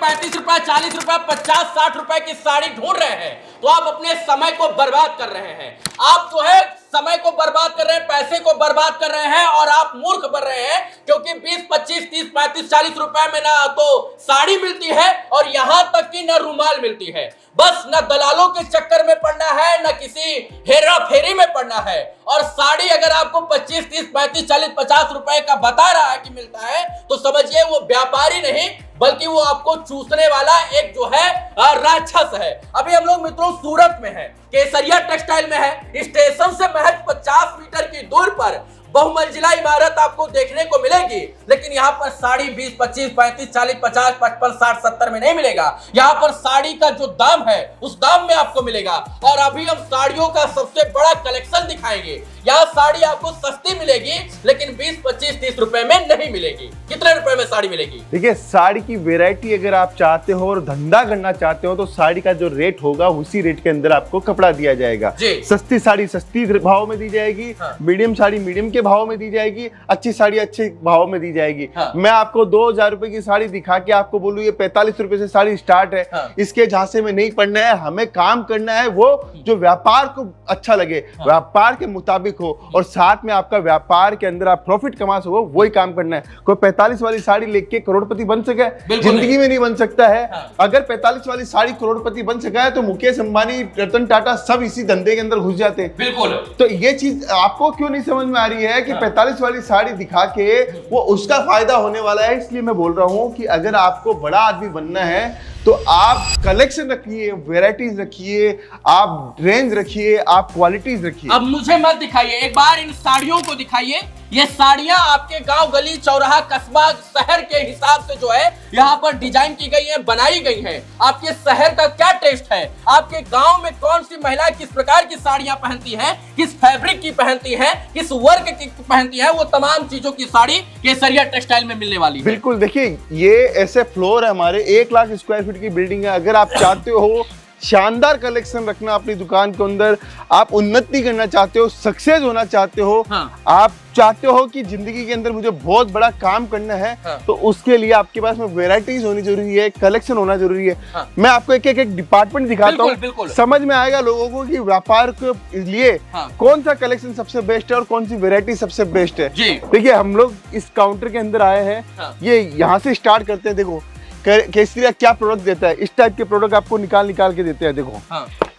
35 रुपए, 40 रुपए, 50, 60 रुपए की साड़ी ढूंढ रहे हैं तो आप अपने समय को बर्बाद कर रहे हैं। आप जो है समय को बर्बाद कर रहे हैं, पैसे को बर्बाद कर रहे हैं और आप मूर्ख बन रहे हैं, क्योंकि 20, 25, 30, 35, 40 रुपए में ना तो साड़ी मिलती है और यहां तक कि ना रुमाल मिलती है। बस न दलालों के चक्कर में पड़ना है, न किसी हेरा फेरी में पड़ना है। और साड़ी अगर आपको 25, 30, 35, 40, 50 रुपए का बता रहा है कि मिलता है तो समझिए वो व्यापारी नहीं बल्कि वो आपको चूसने वाला एक जो है राक्षस है। अभी हम लोग मित्रों सूरत में है, केसरिया टेक्सटाइल में है। स्टेशन से महज 50 मीटर की दूर पर बहुमंजिला इमारत आपको देखने को मिलेगी, लेकिन यहाँ पर साड़ी 20, 25, 35, 40, 50, 55, 60, 70 में नहीं मिलेगा। यहाँ पर साड़ी का जो दाम है उस दाम में आपको मिलेगा। और अभी हम साड़ियों का सबसे बड़ा कलेक्शन दिखाएंगे। यहाँ साड़ी आपको सस्ती मिलेगी लेकिन 20, 25, 30 रुपए में नहीं मिलेगी। कितने रुपए में साड़ी मिलेगी? देखिए, साड़ी की वैरायटी अगर आप चाहते हो और धंधा करना चाहते हो तो साड़ी का जो रेट होगा उसी रेट के अंदर आपको कपड़ा दिया जाएगा। सस्ती साड़ी सस्ती भाव में दी जाएगी, मीडियम साड़ी मीडियम के भाव में दी जाएगी, अच्छी साड़ी अच्छे भाव में दी जाएगी। मैं आपको 2000 रुपए की साड़ी दिखा के आपको बोलूँ ये 45 रुपए से साड़ी स्टार्ट है। इसके झांसे में नहीं पड़ना है, हमें काम करना है वो जो व्यापार को अच्छा लगे, व्यापार के मुताबिक हो और साथ में आपका व्यापार के अंदर आप प्रॉफिट कमा सको, वही काम करना है। कोई 45 वाली साड़ी लेके करोड़पति बन सके जिंदगी में नहीं बन सकता है। अगर 45 वाली साड़ी करोड़पति बन सका है तो मुकेश अंबानी, रतन टाटा सब इसी धंधे के अंदर घुस जाते हैं। बिल्कुल। तो ये चीज आपको क्यों नहीं समझ में आ रही है कि 45 वाली साड़ी दिखा के वो उसका फायदा होने वाला है। इसलिए मैं बोल रहा हूं कि अगर आपको बड़ा आदमी बनना है तो आप कलेक्शन रखिए, वैरायटीज रखिए, आप रेंज रखिए, आप क्वालिटीज रखिए। अब मुझे मत दिखाइए, एक बार इन साड़ियों को दिखाइए। ये साड़ियां आपके गांव, गली, चौराहा, कस्बा, शहर के हिसाब से जो है यहाँ पर डिजाइन की गई है, बनाई गई है। आपके शहर का क्या टेस्ट है, आपके गांव में कौन सी महिला किस प्रकार की साड़ियां पहनती है, किस फैब्रिक की पहनती है, किस वर्क की पहनती है, वो तमाम चीजों की साड़ी केसरिया टेक्सटाइल में मिलने वाली है। बिल्कुल। देखिए, ये ऐसे फ्लोर है हमारे, 1 लाख स्क्वायर फीट की बिल्डिंग है। अगर आप चाहते हो शानदार कलेक्शन रखना अपनी दुकान के अंदर, आप उन्नति करना चाहते हो, सक्सेस होना चाहते हो, आप चाहते हो कि जिंदगी के अंदर मुझे बहुत बड़ा काम करना है, तो उसके लिए आपके पास में वैरायटीज होनी जरूरी है, कलेक्शन होना जरूरी है। मैं आपको एक एक डिपार्टमेंट दिखाता हूँ, समझ में आएगा लोगों को कि व्यापार के लिए कौन सा कलेक्शन सबसे बेस्ट है और कौन सी वैरायटी सबसे बेस्ट है। देखिए, हम लोग इस काउंटर के अंदर आए हैं, ये यहाँ से स्टार्ट करते हैं। देखो केसरिया क्या प्रोडक्ट देता है, इस टाइप के प्रोडक्ट आपको निकाल के देते हैं। देखो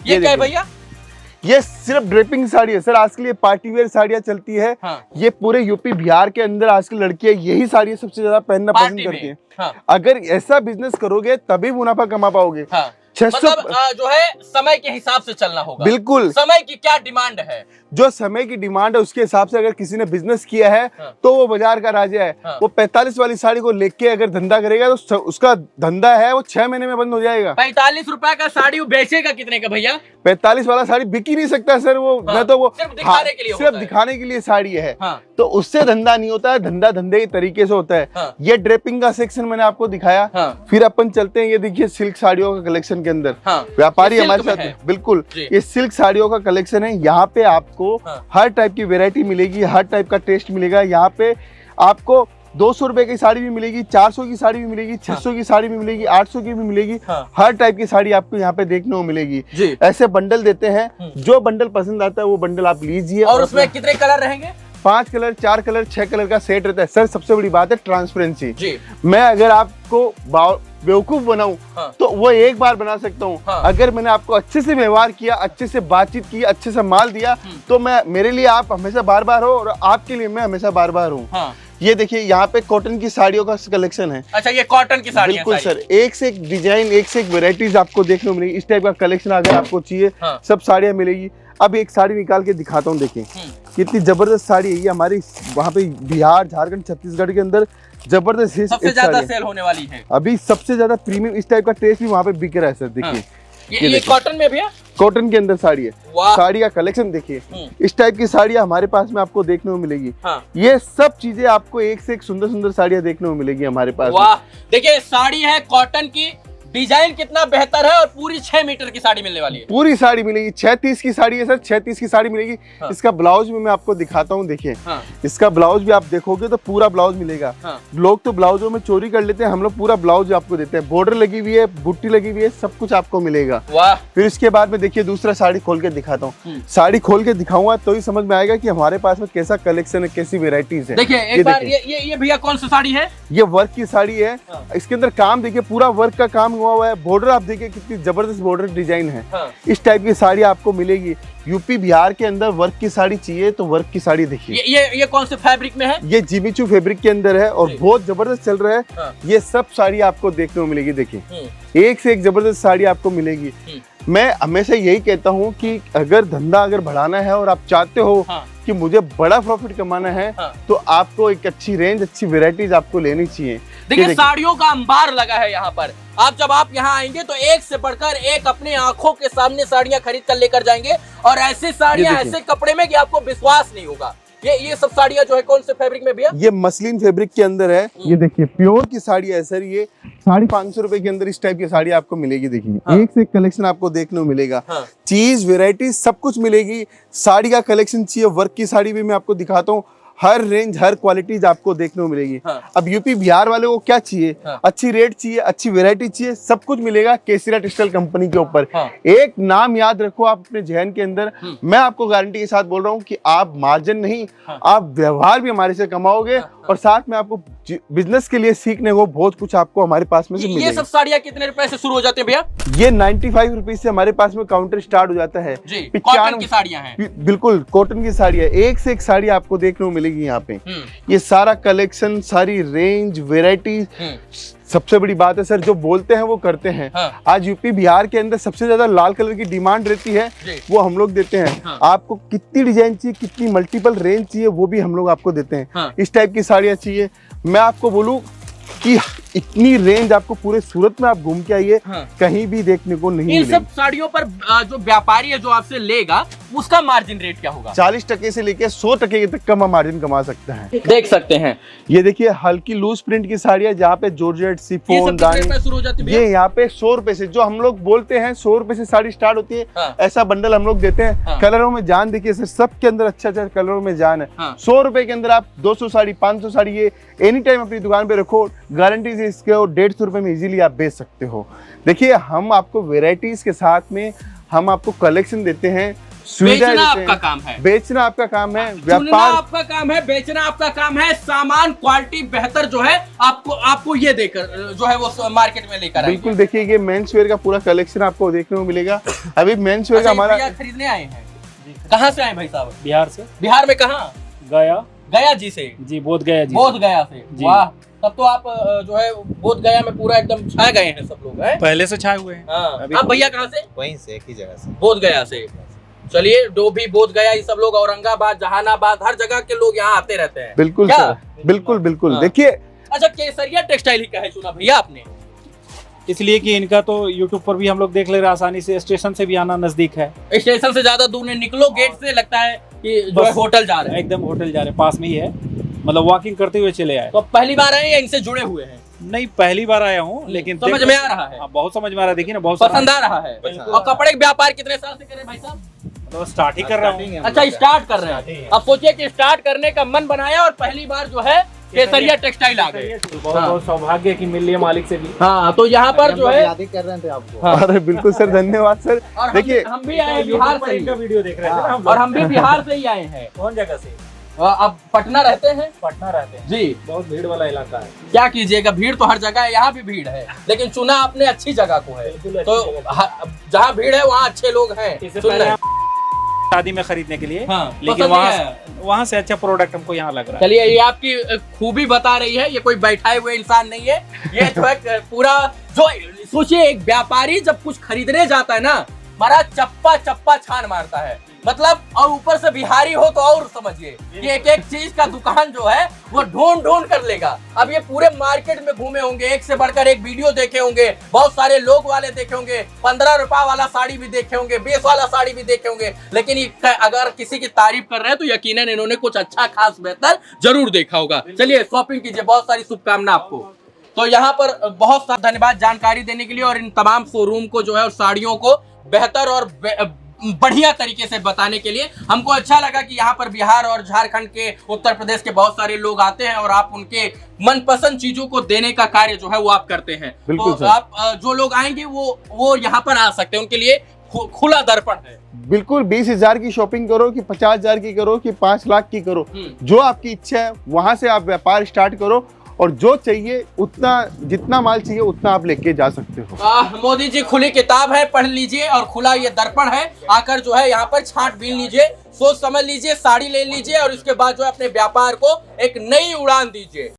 ये क्या है भैया? ये सिर्फ ड्रेपिंग साड़ी है सर। आजकल ये पार्टी वेयर साड़ियाँ चलती है। ये पूरे यूपी बिहार के अंदर आजकल लड़कियां यही साड़ी सबसे ज्यादा पहनना पसंद करती हैं। अगर ऐसा बिजनेस करोगे तभी मुनाफा कमा पाओगे। 600 मतलब जो है समय के हिसाब से चलना होगा। बिल्कुल। समय की क्या डिमांड है, जो समय की डिमांड है उसके हिसाब से अगर किसी ने बिजनेस किया है तो वो बाजार का राजा है। वो 45 वाली साड़ी को लेके अगर धंधा करेगा तो उसका धंधा है वो 6 महीने में बंद हो जाएगा। 45 रुपए का साड़ी वो बेचेगा कितने का भैया? 45 वाला साड़ी बिक ही नहीं सकता सर। वो न तो वो सिर्फ दिखाने के लिए, सिर्फ दिखाने के लिए साड़ी है। तो उससे धंधा नहीं होता है, धंधा धंधे के तरीके से होता है। ये ड्रेपिंग का सेक्शन मैंने आपको दिखाया। फिर अपन चलते हैं, ये देखिए सिल्क साड़ियों का कलेक्शन के अंदर व्यापारी हमारे साथ है। बिल्कुल, ये सिल्क साड़ियों का कलेक्शन है। यहाँ पे आपको हर टाइप की वैरायटी मिलेगी, हर टाइप का टेस्ट मिलेगा। यहाँ पे आपको 200 रुपए की साड़ी भी मिलेगी, 400 की साड़ी भी मिलेगी, 600 की साड़ी भी मिलेगी, 800 की भी मिलेगी। हर टाइप की साड़ी आपको यहाँ पे देखने को मिलेगी। ऐसे बंडल देते हैं, जो बंडल पसंद आता है वो बंडल आप लीजिए। और उसमें कितने कलर रहेंगे? 5 कलर, 4 कलर, 6 कलर का सेट रहता है सर। सबसे बड़ी बात है ट्रांसपेरेंसी। मैं अगर आपको बेवकूफ बनाऊं तो वो एक बार बना सकता हूँ। अगर मैंने आपको अच्छे से व्यवहार किया, अच्छे से बातचीत की, अच्छे से माल दिया तो मेरे लिए आप हमेशा बार बार हो और आपके लिए मैं हमेशा बार बार हूँ। ये देखिए, यहाँ पे कॉटन की साड़ियों का कलेक्शन है। अच्छा, ये कॉटन की साड़ी? बिल्कुल सर, एक से एक डिजाइन, एक से एक वेराइटीज आपको देखने को मिलेगी। इस टाइप का कलेक्शन अगर आपको चाहिए सब साड़ियाँ मिलेगी। अब एक साड़ी निकाल के दिखाता हूँ, देखिए कितनी जबरदस्त साड़ी है ये। हमारी वहाँ पे बिहार, झारखंड, छत्तीसगढ़ के अंदर जबरदस्त सबसे ज्यादा सेल होने वाली है अभी। सबसे ज्यादा प्रीमियम इस टाइप का टेस्ट भी वहाँ पे बिक रहा है सर। देखिए ये कॉटन में भैया, कॉटन के अंदर साड़ी है। साड़ी का कलेक्शन देखिए, इस टाइप की साड़ियाँ हमारे पास में आपको देखने को मिलेगी। ये सब चीजें आपको एक से एक सुंदर सुंदर साड़ियाँ देखने को मिलेगी हमारे पास। वाह, देखिए साड़ी है कॉटन की, डिजाइन कितना बेहतर है और पूरी 6 मीटर की साड़ी मिलने वाली है। पूरी साड़ी मिलेगी, 6 की साड़ी है सर, 6 की साड़ी मिलेगी। हाँ। इसका ब्लाउज भी मैं आपको दिखाता हूँ, देखिए। हाँ। इसका ब्लाउज भी आप देखोगे तो पूरा ब्लाउज मिलेगा। हाँ। लोग तो ब्लाउजों में चोरी कर लेते हैं, हम लोग पूरा ब्लाउज आपको देते हैं। बॉर्डर लगी हुई है, बुट्टी लगी हुई है, सब कुछ आपको मिलेगा। वाह। फिर इसके बाद में देखिए दूसरा साड़ी खोल के दिखाता हूँ। साड़ी खोल के दिखाऊंगा तो ही समझ में आएगा कि हमारे पास में कैसा कलेक्शन है, कैसी वेराइटीज है। देखिए एक बार ये भैया कौन सी साड़ी है? ये वर्क की साड़ी है। इसके अंदर काम देखिए, पूरा वर्क का काम हुआ है। बॉर्डर आप देखिए कितनी जबरदस्त बॉर्डर डिजाइन है। इस टाइप की साड़ी आपको मिलेगी। यूपी बिहार के अंदर वर्क की साड़ी चाहिए तो वर्क की साड़ी देखिए। ये कौन से फैब्रिक में है? ये जिमीचू फैब्रिक के अंदर है और बहुत जबरदस्त चल रहा है। ये सब साड़ी आपको देखने को मिलेगी। देखिए एक से एक जबरदस्त साड़ी आपको मिलेगी। मैं हमेशा यही कहता हूँ कि अगर धंधा बढ़ाना है और आप चाहते हो कि मुझे बड़ा प्रॉफिट कमाना है, तो आपको एक अच्छी रेंज, अच्छी वेराइटीज आपको लेनी चाहिए। देखिए साड़ियों का अंबार लगा है यहाँ पर। जब आप यहाँ आएंगे तो एक से बढ़कर एक अपने आंखों के सामने साड़ियाँ खरीद कर लेकर जाएंगे, और ऐसी साड़ियाँ ऐसे कपड़े में कि आपको विश्वास नहीं होगा। ये सब साड़ियाँ जो है कौन से फैब्रिक में भैया? ये मसलिन फैब्रिक के अंदर है। ये देखिए प्योर की साड़ी है सर। ये 550 रुपए के अंदर इस टाइप की साड़ी आपको मिलेगी। देखिए एक से एक कलेक्शन आपको देखने को मिलेगा। चीज, वेराइटी सब कुछ मिलेगी। साड़ी का कलेक्शन चाहिए, वर्क की साड़ी भी मैं आपको दिखाता हूँ। हर रेंज, हर क्वालिटीज आपको देखने को मिलेगी। अब यूपी बिहार वाले को क्या चाहिए? अच्छी रेट चाहिए, अच्छी वेराइटी चाहिए, सब कुछ मिलेगा केसरिया टेक्सटाइल कंपनी के ऊपर। एक नाम याद रखो आप अपने जहन के अंदर। मैं आपको गारंटी के साथ बोल रहा हूँ कि आप मार्जिन नहीं, आप व्यवहार भी हमारे से कमाओगे, और साथ में आपको बिजनेस के लिए सीखने को बहुत कुछ आपको हमारे पास में से मिलेगा। ये सब साड़ियाँ कितने रुपए से शुरू हो जाते हैं भैया? ये 95 रुपीज से हमारे पास में काउंटर स्टार्ट हो जाता है। कॉटन की साड़ियाँ हैं। बिल्कुल कॉटन की साड़ी है। एक से एक साड़ी आपको देखने को मिलेगी यहाँ पे। ये सारा कलेक्शन, सारी रेंज, वेराइटी। सबसे बड़ी बात है सर, जो बोलते हैं वो करते हैं। आज यूपी बिहार के अंदर सबसे ज्यादा लाल कलर की डिमांड रहती है, वो हम लोग देते हैं। आपको कितनी डिजाइन चाहिए, कितनी मल्टीपल रेंज चाहिए, वो भी हम लोग आपको देते हैं। इस टाइप की साड़ियाँ चाहिए, मैं आपको बोलूं कि इतनी रेंज आपको पूरे सूरत में आप घूम के आइए, कहीं भी देखने को नहीं मिलेगी। इन सब साड़ियों पर जो व्यापारी है जो आपसे लेगा, उसका मार्जिन रेट क्या होगा? 40% से लेके 100% तक का मार्जिन कमा सकता है। देख सकते हैं ये देखिए हल्की लूज प्रिंट की साड़ी है, जहाँ पे जॉर्जेट, शिफॉन, ये यहाँ पे 100 रुपए से, जो हम लोग बोलते हैं 100 रुपए से साड़ी स्टार्ट होती है। ऐसा बंडल हम लोग देते हैं। कलरों में जान देखिए सर, सबके अंदर अच्छा अच्छा कलरों में जान है। 100 रुपए के अंदर आप 200 साड़ी, 500 साड़ी ये एनी टाइम अपनी दुकान पे रखो, गारंटी से इसके 150 रुपए में इजीली आप बेच सकते हो। देखिए हम आपको वेराइटीज के साथ में हम आपको कलेक्शन देते हैं। बेचना आपका काम है, बेचना आपका काम है, व्यापार आपका काम है, बेचना आपका काम है। सामान क्वालिटी बेहतर जो है आपको ये देकर जो है वो मार्केट में लेकर आएंगे। बिल्कुल देखिए ये मेंस वेयर का पूरा कलेक्शन आपको देखने को मिलेगा। अभी मेंस वेयर का हमारा खरीदने आए हैं। कहाँ से आए भाई साहब? बिहार से। बिहार में कहाँ? गया जी से। जी बोध गया जी। बोध गया से। वाह, तब तो आप जो है बोध गया में पूरा एकदम छा गए हैं सब लोग। पहले से छाए हुए हैं। आप भैया कहाँ से? वहीं से, एक ही जगह से, बोध गया से। चलिए, जो भी बोध गया, ये सब लोग औरंगाबाद, जहानाबाद, हर जगह के लोग यहाँ आते रहते हैं। बिल्कुल सर, बिल्कुल बिल्कुल। देखिए अच्छा, केसरिया टेक्सटाइल ही कहे सुना भैया आपने? इसलिए कि इनका तो YouTube पर भी हम लोग देख ले रहे हैं आसानी से, स्टेशन से भी आना नजदीक है। स्टेशन से ज्यादा दूर नहीं, निकलो गेट से लगता है कि जो है होटल जा रहे हैं। एकदम होटल जा रहे हैं, पास में ही है, मतलब वॉकिंग करते हुए चले आए। तो पहली बार आए या इनसे जुड़े हुए हैं? नहीं, पहली बार आया हूँ, लेकिन समझ में आ रहा है। बहुत समझ में आ रहा है। देखिए ना, बहुत पसंद आ रहा है। और कपड़े का व्यापार कितने साल से करें भाई साहब? तो स्टार्ट ही कर रहा हूँ। अच्छा, स्टार्ट कर रहे हैं। अब सोचिए कि स्टार्ट करने का मन बनाया और पहली बार जो है केसरिया टेक्सटाइल आ गए। बहुत बहुत सौभाग्य की मिल रही है मालिक से भी। हाँ, तो यहाँ पर जो है याद ही कर रहे थे आपको। अरे बिल्कुल सर, धन्यवाद सर। देखिए हम भी आए बिहार से, वीडियो देख रहे थे और हम भी बिहार से ही आए हैं। कौन जगह से? अब पटना रहते हैं। पटना रहते हैं जी। बहुत भीड़ वाला इलाका है। क्या कीजिएगा, भीड़ तो हर जगह है, यहाँ भी भीड़ है, लेकिन चुना आपने अच्छी जगह को है। तो जहाँ भीड़ है वहाँ अच्छे लोग हैं शादी में खरीदने के लिए। हाँ, लेकिन वहाँ से अच्छा प्रोडक्ट हमको यहाँ लग रहा है। चलिए, ये आपकी खूबी बता रही है, ये कोई बैठाए हुए इंसान नहीं है। ये जो है पूरा, जो सोचिए एक व्यापारी जब कुछ खरीदने जाता है ना, हमारा चप्पा चप्पा छान मारता है, मतलब, और ऊपर से बिहारी हो तो और समझिए कि एक एक चीज का दुकान जो है वो ढूंढ ढूंढ कर लेगा। अब ये पूरे मार्केट में घूमे होंगे, एक से बढ़कर एक वीडियो देखे होंगे, बहुत सारे लोग वाले देखे होंगे, 15 रुपए वाला साड़ी भी देखे होंगे, 20 वाला साड़ी भी देखे होंगे, लेकिन अगर किसी की तारीफ कर रहे हैं तो यकीनन इन्होंने कुछ अच्छा खास बेहतर जरूर देखा होगा। चलिए शॉपिंग कीजिए, बहुत सारी शुभकामना आपको। तो यहाँ पर बहुत सारा धन्यवाद जानकारी देने के लिए और इन तमाम शोरूम को जो है और साड़ियों को बेहतर और बढ़िया तरीके से बताने के लिए। हमको अच्छा लगा कि यहाँ पर बिहार और झारखंड के, उत्तर प्रदेश के बहुत सारे लोग आते हैं और आप उनके मनपसंद चीजों को देने का कार्य जो है वो आप करते हैं। तो आप जो लोग आएंगे वो यहाँ पर आ सकते हैं, उनके लिए खुला दर्पण है। बिल्कुल 20,000 की शॉपिंग करो कि 50,000 की करो कि 5 लाख की करो, जो आपकी इच्छा है वहां से आप व्यापार स्टार्ट करो और जो चाहिए उतना, जितना माल चाहिए उतना आप लेके जा सकते हो। मोदी जी खुली किताब है, पढ़ लीजिए और खुला ये दर्पण है, आकर जो है यहाँ पर छांट बीन लीजिए, सोच समझ लीजिए, साड़ी ले लीजिए और इसके बाद जो है अपने व्यापार को एक नई उड़ान दीजिए।